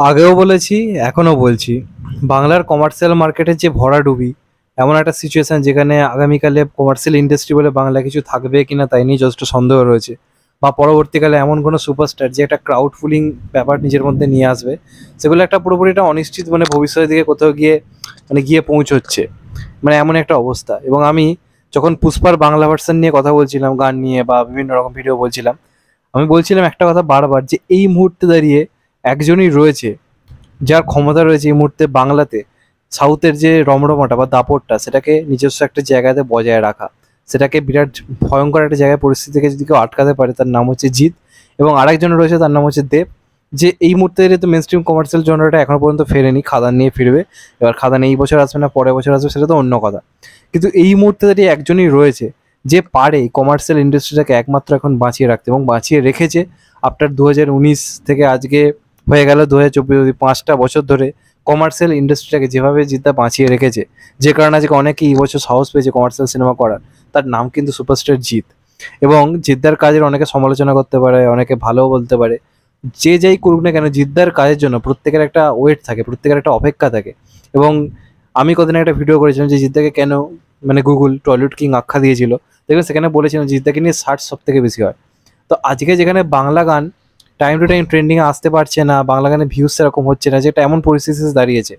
আগেও বলেছি, এখনো বলছি, বাংলার কমার্শিয়াল মার্কেটের যে ভরাডুবি, এমন একটা সিচুয়েশন যেখানে আগামীকালে কমার্শিয়াল ইন্ডাস্ট্রি বলে বাংলা কিছু থাকবে কিনা তাই নিয়ে যথেষ্ট সন্দেহ রয়েছে। বা পরবর্তীকালে এমন কোনো সুপারস্টার যে একটা ক্রাউড ফুলিং ব্যাপার নিজের মধ্যে নিয়ে আসবে, সেগুলো একটা পুরোপুরি একটা অনিশ্চিত মানে ভবিষ্যতের দিকে কোথাও গিয়ে মানে গিয়ে পৌঁছচ্ছে। মানে এমন একটা অবস্থা। এবং আমি যখন পুষ্পার বাংলা ভার্সন নিয়ে কথা বলছিলাম, গান নিয়ে বা বিভিন্ন রকম ভিডিও বলছিলাম, আমি বলছিলাম একটা কথা বারবার, যে এই মুহূর্তে দাঁড়িয়ে একজনই রয়েছে যার ক্ষমতা রয়েছে এই মুহূর্তে বাংলাতে সাউথের যে রমরমাটা বা দাপটটা সেটাকে নিজস্ব একটা জায়গাতে বজায় রাখা, সেটাকে বিরাট ভয়ঙ্কর একটা জায়গায় পরিস্থিতিকে যদি কেউ আটকাতে পারে, তার নাম হচ্ছে জিৎ। এবং আরেকজন রয়েছে, তার নাম হচ্ছে দেব, যে এই মুহূর্তে তো মেন স্ট্রিম কমার্শিয়াল জনরাটা এখনো পর্যন্ত ফেরেনি, খাদান নিয়ে ফিরবে। এবার খাদান এই বছর আসবে না পরের বছর আসবে সেটা তো অন্য কথা, কিন্তু এই মুহূর্তে দাঁড়িয়ে একজনই রয়েছে যে পারে কমার্শিয়াল ইন্ডাস্ট্রিটাকে একমাত্র এখন বাঁচিয়ে রাখতে, এবং বাঁচিয়ে রেখেছে। আফটার 2019 থেকে আজকে হয়ে গেল 2024, 5টা বছর ধরে কমার্শিয়াল ইন্ডাস্ট্রিটাকে যেভাবে জিদ্দা বাঁচিয়ে রেখেছে, যে কারণে আজকে অনেকে এই বছর সাহস পেয়েছে কমার্শিয়াল সিনেমা করার, তার নাম কিন্তু সুপারস্টার জিৎ। এবং জিদ্দার কাজের অনেকে সমালোচনা করতে পারে, অনেকে ভালোও বলতে পারে, যে যাই করুক না কেন জিদ্দার কাজের জন্য প্রত্যেকের একটা ওয়েট থাকে, প্রত্যেকের একটা অপেক্ষা থাকে। এবং আমি কদিন একটা ভিডিও করেছিলাম যে জিদ্দাকে কেন মানে গুগল টলিউড কিং আখ্যা দিয়েছিল, দেখবেন সেখানে বলেছিলাম জিদ্দাকে নিয়ে সার্চ সব থেকে বেশি হয়। তো আজকে যেখানে বাংলা গান টাইম টু টাইম ট্রেন্ডিংয়ে আসতে পারছে না, বাংলা গানের ভিউজ সেরকম হচ্ছে না, যেটা এমন পরিস্থিতি দাঁড়িয়েছে।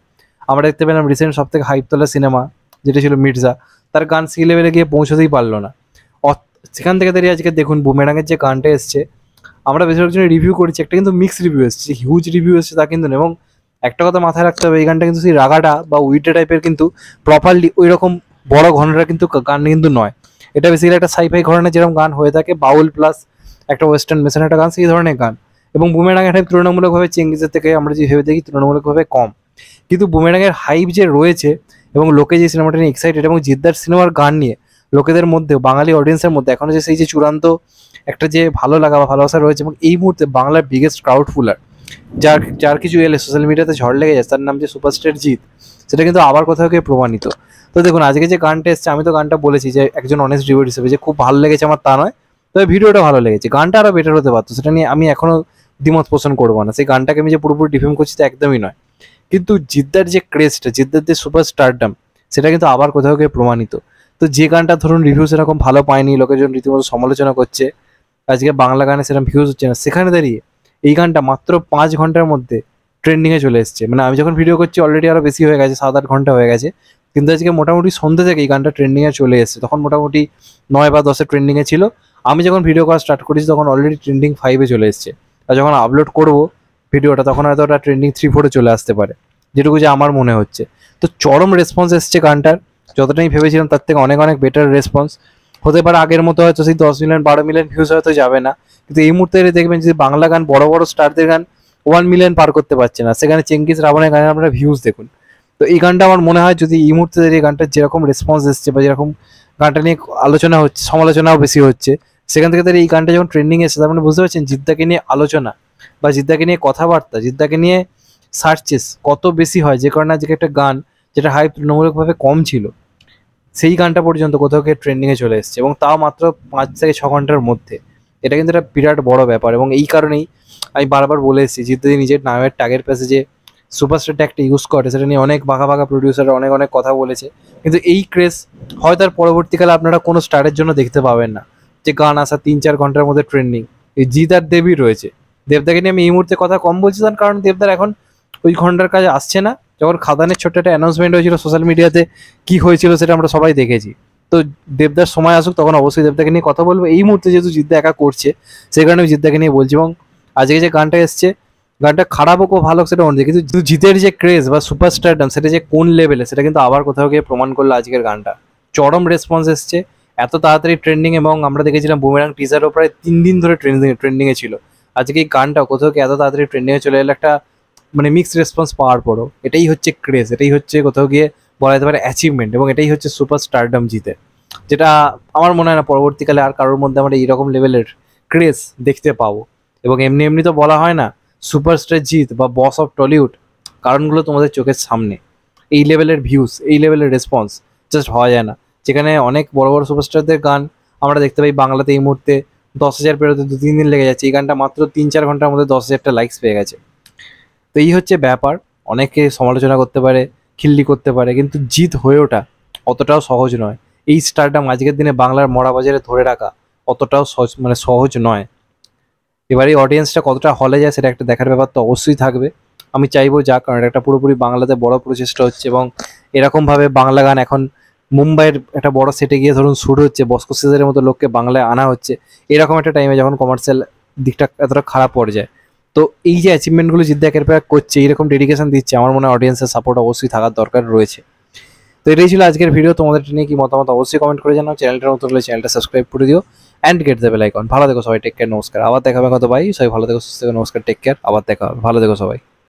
আমরা দেখতে পেলাম রিসেন্ট সব থেকে হাইপ তোলা সিনেমা যেটা ছিল মির্জা, তার গান সেই লেভেলে গিয়ে পৌঁছতেই পারলো না। সেখান থেকে দাঁড়িয়ে আজকে দেখুন বুমেরাঙের যে গানটা এসছে, আমরা বেশিরভাগ জনের রিভিউ করেছি, একটা কিন্তু মিক্স রিভিউ এসছে, হিউজ রিভিউ এসছে তা কিন্তু না। এবং একটা কথা মাথায় রাখতে হবে, এই গানটা কিন্তু সেই রাগাটা বা উইটে টাইপের কিন্তু প্রপারলি ওই রকম বড় ঘটনাটা কিন্তু গান কিন্তু নয়। এটা বেসিক্যালি একটা সাইফাই ঘরানার যেরকম গান হয়ে থাকে, বাউল প্লাস একটা ওয়েস্টার্ন মেশান একটা গান, সেই ধরনের গান। এবং বুমেরাঙের হাইপ তুলনামূলকভাবে চেঙ্গিজের থেকে আমরা যে ভেবে দেখি তুলনামূলকভাবে কম, কিন্তু বুমেরাঙের হাইপ যে রয়েছে এবং লোকে যে সিনেমাটা নিয়ে এক্সাইটেড, এবং জিদ্দার সিনেমার গান নিয়ে লোকেদের মধ্যে, বাঙালি অডিয়েন্সের মধ্যে এখনো যে সেই যে চূড়ান্ত একটা যে ভালো লাগা বা ভালোবাসা রয়েছে, এবং এই মুহূর্তে বাংলার বিগেস্ট ক্রাউড ফুলার, যার যার কিছু এলে সোশ্যাল মিডিয়াতে ঝড় লেগে যায়, তার নাম যে সুপারস্টার জিৎ, সেটা কিন্তু আবার কোথাও গিয়ে প্রমাণিত। তো দেখুন আজকে যে গানটা এসছে, আমি তো গানটা বলেছি যে একজন অনেস্ট রিভিউয়ার হিসেবে যে খুব ভালো লেগেছে আমার তা নয়, তবে ভিডিওটা ভালো লেগেছে, গানটা আরো বেটার হতে পারতো, সেটা নিয়ে আমি এখনো দ্বিমত পোষণ করবো না। সেই গানটাকে আমি যে পুরোপুরি ডিফেম করছি তা একদমই নয়, কিন্তু জিদ্দার যে ক্রেজটা, জিদ্দার যে সুপার স্টারডাম, সেটা কিন্তু আবার কোথাও গিয়ে প্রমাণিত। তো যে গানটা ধরুন রিভিউ সেরকম ভালো পায়নি, লোকেজন রীতিমতো সমালোচনা করছে, আজকে বাংলা গানে সেরকম ভিউজ হচ্ছে না, সেখানে দাঁড়িয়ে এই গানটা মাত্র 5 ঘন্টার মধ্যে ট্রেন্ডিংয়ে চলে এসছে। মানে আমি যখন ভিডিও করছি অলরেডি আরও বেশি হয়ে গেছে, 7-8 ঘন্টা হয়ে গেছে, কিন্তু আজকে মোটামুটি সন্ধ্যে থেকে এই গানটা ট্রেন্ডিংয়ে চলে এসছে। তখন মোটামুটি 9 বা 10-এ ট্রেন্ডিংয়ে ছিল, আমি যখন ভিডিও করা স্টার্ট করেছি তখন অলরেডি ট্রেন্ডিং 5-এ চলে এসছে। আর যখন আপলোড করবো ভিডিওটা তখন হয়তো ওটা ট্রেন্ডিং 3-4-এ চলে আসতে পারে, যেটুকু যে আমার মনে হচ্ছে। তো চরম রেসপন্স এসছে গানটার, যতটা আমি ভেবেছিলাম তার থেকে অনেক অনেক বেটার রেসপন্স। হতে পারে আগের মতো হয়তো সেই 10 মিলিয়ন 12 মিলিয়ন ভিউজ হয়তো যাবে না, কিন্তু এই মুহূর্তে দেখবেন যে বাংলা গান বড় বড় স্টারদের গান 1 মিলিয়ন পার করতে পারছে না, সেখানে চেঙ্গিস রাবণের গানের আপনারা ভিউজ দেখুন। তো এই গানটা আমার মনে হয় যদি এই মুহূর্তে এই গানটার যেরকম রেসপন্স এসছে বা যেরকম গানটা নিয়ে আলোচনা হচ্ছে, সমালোচনাও বেশি হচ্ছে, সেখান থেকে এই গানটা যখন ট্রেন্ডিং এসেছে, তার মানে বুঝতে পারছেন জিদ্দাকে নিয়ে আলোচনা বা জিদ্দাকে নিয়ে কথাবার্তা, জিদ্দাকে নিয়ে সার্চেস কত বেশি হয়, যে কারণে আজকে একটা গান যেটা হাইপ তুলনামূলকভাবে কম ছিল, সেই গানটা পর্যন্ত কোথাও গিয়ে ট্রেন্ডিংয়ে চলে এসেছে, এবং তাও মাত্র 5 থেকে 6 ঘন্টার মধ্যে। এটা কিন্তু একটা বিরাট বড় ব্যাপার, এবং এই কারণেই আমি বারবার বলে এসেছি জিদ্দা নিজের নামের ট্যাগের পাশে যে সুপারস্টার ট্যাগটা ইউজ করে, সেটা নিয়ে অনেক বাঘা বাঘা প্রডিউসার অনেক অনেক কথা বলেছে, কিন্তু এই ক্রেজ হয়তো আর পরবর্তীকালে আপনারা কোনো স্টারের জন্য দেখতে পাবেন না, যে গান আসা 3-4 ঘন্টার মধ্যে ট্রেন্ডিং। এই জিৎ আর দেবই রয়েছে। দেবদাকে নিয়ে আমি এই মুহূর্তে কথা কম বলছি, তার কারণ দেবদার এখন ওই ঘন্টার কাজ আসছে না। যখন খাদানের ছোট্ট একটা অ্যানাউন্সমেন্ট হয়েছিল সোশ্যাল মিডিয়াতে, কি হয়েছিল সেটা আমরা সবাই দেখেছি। তো দেবদার সময় আসুক, তখন অবশ্যই দেবদাকে নিয়ে কথা বলবো। এই মুহূর্তে যেহেতু জিদ্দা একা করছে, সেই কারণে আমি জিদ্দাকে নিয়ে বলছি। এবং আজকে যে গানটা এসছে, গানটা খারাপ হোক ও ভালো হোক সেটা অন্য, কিন্তু জিতের যে ক্রেজ বা সুপারস্টারডাম সেটা যে কোন লেভেলে, সেটা কিন্তু আবার কোথাও গিয়ে প্রমাণ করলো আজকের গানটা। চরম রেসপন্স এসছে, এত তাড়াতাড়ি ট্রেন্ডিং, এবং আমরা দেখেছিলাম বুমেরাং টিজারও প্রায় 3 দিন ধরে ট্রেন্ডিংয়ে ছিল। আজকে এই গানটা কোথাও কি এত তাড়াতাড়ি ট্রেন্ডিংয়ে চলে এলো একটা মানে মিক্সড রেসপন্স পাওয়ার পরও, এটাই হচ্ছে ক্রেজ, এটাই হচ্ছে কোথাও গিয়ে বলা যেতে পারে অ্যাচিভমেন্ট, এবং এটাই হচ্ছে সুপার স্টারডাম জিতে, যেটা আমার মনে হয় না পরবর্তীকালে আর কারোর মধ্যে আমরা এইরকম লেভেলের ক্রেজ দেখতে পাবো। এবং এমনি এমনি তো বলা হয় না সুপারস্টার জিত বা বস অফ টলিউড, কারণগুলো তোমাদের চোখের সামনে। এই লেভেলের ভিউজ, এই লেভেলের রেসপন্স জাস্ট হওয়া যায় না। যেখানে অনেক বড় বড় সুপারস্টারদের গান আমরা দেখতে পাই বাংলাতে এই মুহূর্তে 10,000 পেরোতে 2-3 দিন লেগে যাচ্ছে, এই গানটা মাত্র 3-4 ঘন্টার মধ্যে 10,000টা লাইকস পেয়ে গেছে। তো এই হচ্ছে ব্যাপার। অনেকে সমালোচনা করতে পারে, খিল্লি করতে পারে, কিন্তু জিত হয়ে ওঠা অতটাও সহজ নয়। এই স্টারডাম আজকের দিনে বাংলার মরা বাজারে ধরে রাখা অতটাও সহজ নয়। এবার এই অডিয়েন্সটা কতটা হলে যায় সেটা একটা দেখার ব্যাপার তো অবশ্যই থাকবে। আমি চাইবো যাক, কারণ এটা একটা পুরোপুরি বাংলাতে বড় প্রচেষ্টা হচ্ছে, এবং এরকমভাবে বাংলা গান এখন মুম্বাইয়ের একটা বড় সেটে গিয়ে ধরুন শুরু হচ্ছে, বস্কো সিজারের মতো লোককে বাংলায় আনা হচ্ছে এরকম একটা টাইমে যখন কমার্শিয়াল দিকটা এতটা খারাপ পর্যায়ে। তো এই যে অ্যাচিভমেন্টগুলো জিদ্দা একের পর এক করছে, এইরকম ডেডিকেশন দিচ্ছে, আমার মনে হয় অডিয়েন্সের সাপোর্ট অবশ্যই থাকার দরকার রয়েছে। তো এটাই ছিল আজকের ভিডিও। তোমাদের নিয়ে কি মতামত অবশ্যই কমেন্ট করে জানাও। চ্যানেলটার মতো হলে চ্যানেলটা সাবস্ক্রাইব করে দিও and get the bell icon. ভালো থেকো সবাই, টেক কেয়ার, নমস্কার। আবার দেখা হবে কত ভাই, সবাই ভালো থেকো, সুস্থ থেকো, নমস্কার, টেক কেয়ার, আবার দেখা হবে, ভালো থেকো সবাই।